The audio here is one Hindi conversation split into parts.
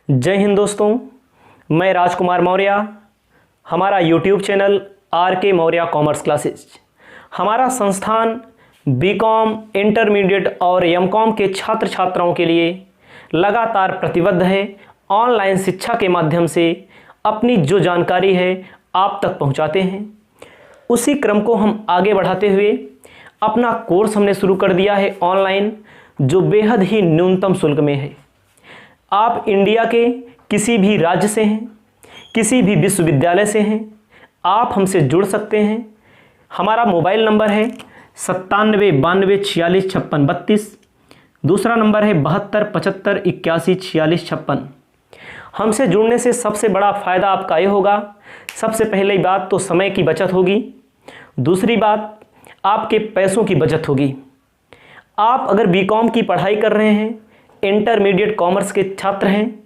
जय हिंद दोस्तों, मैं राजकुमार मौर्य। हमारा YouTube channel RK Maurya commerce classes. हमारा संस्थान बीकॉम, इंटरमीडिएट और एमकॉम के छात्र छात्राओं के लिए लगातार प्रतिबद्ध है ऑनलाइन शिक्षा के माध्यम से अपनी जो जानकारी है आप तक पहुंचाते हैं। उसी क्रम को हम आगे बढ़ाते हुए अपना कोर्स हमने शुरू कर दिया है ऑनलाइन, जो बेहद ही न्यूनतम शुल्क में है। आप इंडिया के किसी भी राज्य से हैं, किसी भी विश्वविद्यालय से हैं, आप हमसे जुड़ सकते हैं। हमारा मोबाइल नंबर है 9792465632। दूसरा नंबर है 7275814656। हमसे जुड़ने से सबसे बड़ा फ़ायदा आपका ये होगा, सबसे पहली बात तो समय की बचत होगी, दूसरी बात आपके पैसों की बचत होगी। आप अगर बीकॉम की पढ़ाई कर रहे हैं, इंटरमीडिएट कॉमर्स के छात्र हैं,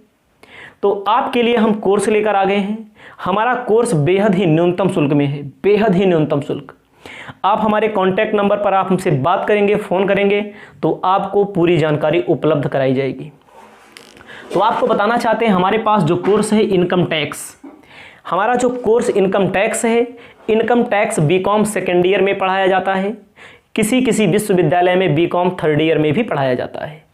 तो आपके लिए हम कोर्स लेकर आ गए हैं। हमारा कोर्स बेहद ही न्यूनतम शुल्क में है, बेहद ही न्यूनतम शुल्क। आप हमारे कॉन्टैक्ट नंबर पर आप हमसे बात करेंगे, फ़ोन करेंगे तो आपको पूरी जानकारी उपलब्ध कराई जाएगी। तो आपको बताना चाहते हैं हमारे पास जो कोर्स है इनकम टैक्स, हमारा जो कोर्स इनकम टैक्स है, income tax BCom second year में पढ़ाया जाता है। किसी किसी विश्वविद्यालय में बीकॉम थर्ड ईयर में भी पढ़ाया जाता है।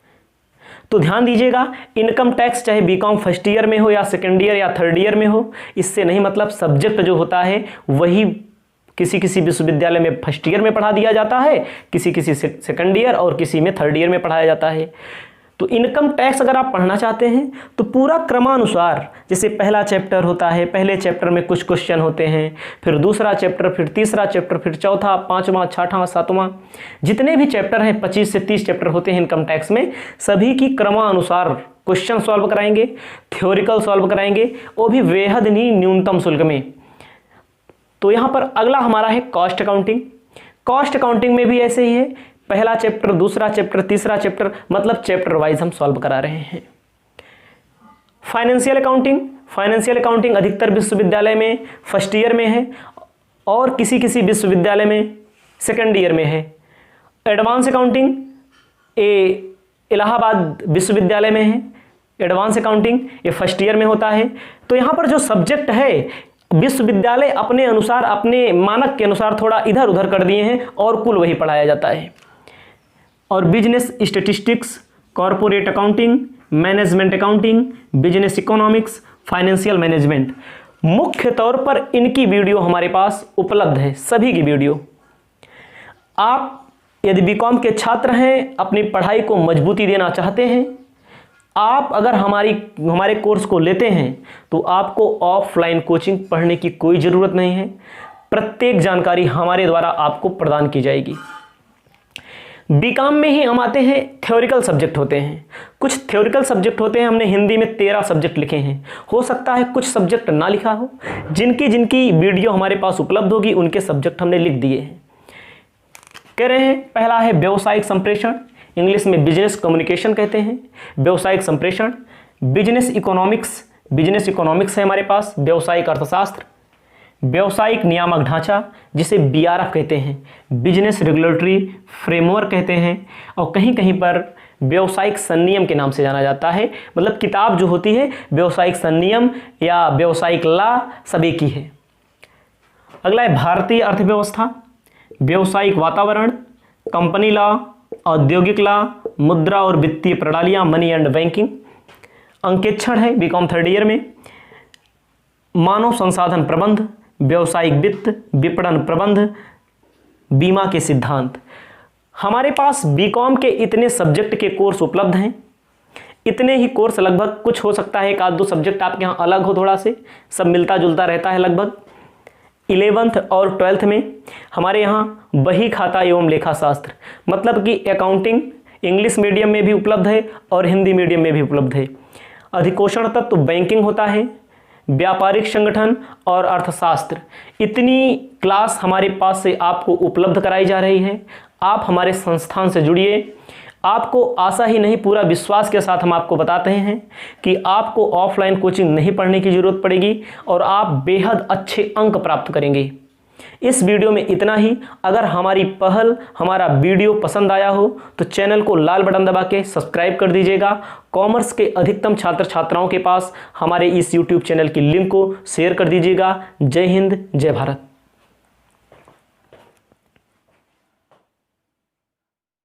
तो ध्यान दीजिएगा, इनकम टैक्स चाहे बीकॉम फर्स्ट ईयर में हो या सेकेंड ईयर या थर्ड ईयर में हो, इससे नहीं मतलब सब्जेक्ट जो होता है वही किसी किसी विश्वविद्यालय में फर्स्ट ईयर में पढ़ा दिया जाता है, किसी किसी सेकेंड ईयर और किसी में थर्ड ईयर में पढ़ाया जाता है। तो इनकम टैक्स अगर आप पढ़ना चाहते हैं तो पूरा क्रमानुसार, जैसे पहला चैप्टर होता है, पहले चैप्टर में कुछ क्वेश्चन होते हैं, फिर दूसरा चैप्टर, फिर तीसरा चैप्टर, फिर चौथा, पांचवा, छठवां, सातवां, जितने भी चैप्टर हैं 25 से 30 चैप्टर होते हैं इनकम टैक्स में, सभी की क्रमानुसार क्वेश्चन सॉल्व कराएंगे, थ्योरिकल सॉल्व कराएंगे, वो भी बेहद ही न्यूनतम शुल्क में। तो यहाँ पर अगला हमारा है कॉस्ट अकाउंटिंग। कॉस्ट अकाउंटिंग में भी ऐसे ही है, पहला चैप्टर, दूसरा चैप्टर, तीसरा चैप्टर, मतलब चैप्टर वाइज हम सॉल्व करा रहे हैं। फाइनेंशियल अकाउंटिंग, फाइनेंशियल अकाउंटिंग अधिकतर विश्वविद्यालय में फर्स्ट ईयर में है और किसी किसी विश्वविद्यालय में सेकेंड ईयर में है। एडवांस अकाउंटिंग इलाहाबाद विश्वविद्यालय में है, एडवांस अकाउंटिंग ये फर्स्ट ईयर में होता है। तो यहाँ पर जो सब्जेक्ट है विश्वविद्यालय अपने अनुसार, अपने मानक के अनुसार थोड़ा इधर उधर कर दिए हैं और कुल वही पढ़ाया जाता है। और business statistics, corporate accounting, management accounting, business economics, financial management, मुख्य तौर पर इनकी वीडियो हमारे पास उपलब्ध है, सभी की वीडियो। आप यदि बीकॉम के छात्र हैं, अपनी पढ़ाई को मजबूती देना चाहते हैं, आप अगर हमारे कोर्स को लेते हैं तो आपको ऑफलाइन कोचिंग पढ़ने की कोई ज़रूरत नहीं है। प्रत्येक जानकारी हमारे द्वारा आपको प्रदान की जाएगी। बीकॉम में ही हम आते हैं, थ्योरिकल सब्जेक्ट होते हैं, कुछ थ्योरिकल सब्जेक्ट होते हैं। हमने हिंदी में 13 सब्जेक्ट लिखे हैं, हो सकता है कुछ सब्जेक्ट ना लिखा हो। जिनकी जिनकी वीडियो हमारे पास उपलब्ध होगी उनके सब्जेक्ट हमने लिख दिए हैं। कह रहे हैं पहला है व्यावसायिक संप्रेषण, इंग्लिश में बिजनेस कम्युनिकेशन कहते हैं, व्यावसायिक संप्रेषण। बिजनेस इकोनॉमिक्स, बिजनेस इकोनॉमिक्स है हमारे पास, व्यावसायिक अर्थशास्त्र। व्यावसायिक नियामक ढांचा, जिसे BRF कहते हैं, बिजनेस रेगुलेटरी फ्रेमवर्क कहते हैं, और कहीं कहीं पर व्यावसायिक संनियम के नाम से जाना जाता है। मतलब किताब जो होती है व्यावसायिक संनियम या व्यावसायिक लॉ सभी की है। अगला है भारतीय अर्थव्यवस्था, व्यावसायिक वातावरण, कंपनी लॉ, औद्योगिक लॉ, मुद्रा और वित्तीय प्रणालियाँ, मनी एंड बैंकिंग। अंकेक्षण है बीकॉम थर्ड ईयर में। मानव संसाधन प्रबंध, व्यावसायिक वित्त, विपणन प्रबंध, बीमा के सिद्धांत। हमारे पास बीकॉम के इतने सब्जेक्ट के कोर्स उपलब्ध हैं। इतने ही कोर्स लगभग, कुछ हो सकता है एक आध दो सब्जेक्ट आपके यहाँ अलग हो, थोड़ा से सब मिलता जुलता रहता है लगभग। 11th और 12th में हमारे यहाँ बही खाता एवं लेखा शास्त्र, मतलब कि अकाउंटिंग इंग्लिश मीडियम में भी उपलब्ध है और हिंदी मीडियम में भी उपलब्ध है। अधिकोषण तत्व बैंकिंग होता है, व्यापारिक संगठन और अर्थशास्त्र। इतनी क्लास हमारे पास से आपको उपलब्ध कराई जा रही है। आप हमारे संस्थान से जुड़िए। आपको आशा ही नहीं, पूरा विश्वास के साथ हम आपको बताते हैं कि आपको ऑफलाइन कोचिंग नहीं पढ़ने की ज़रूरत पड़ेगी और आप बेहद अच्छे अंक प्राप्त करेंगे। इस वीडियो में इतना ही। अगर हमारी पहल, हमारा वीडियो पसंद आया हो तो चैनल को लाल बटन दबा के सब्सक्राइब कर दीजिएगा। कॉमर्स के अधिकतम छात्र छात्राओं के पास हमारे इस यूट्यूब चैनल की लिंक को शेयर कर दीजिएगा। जय हिंद, जय भारत।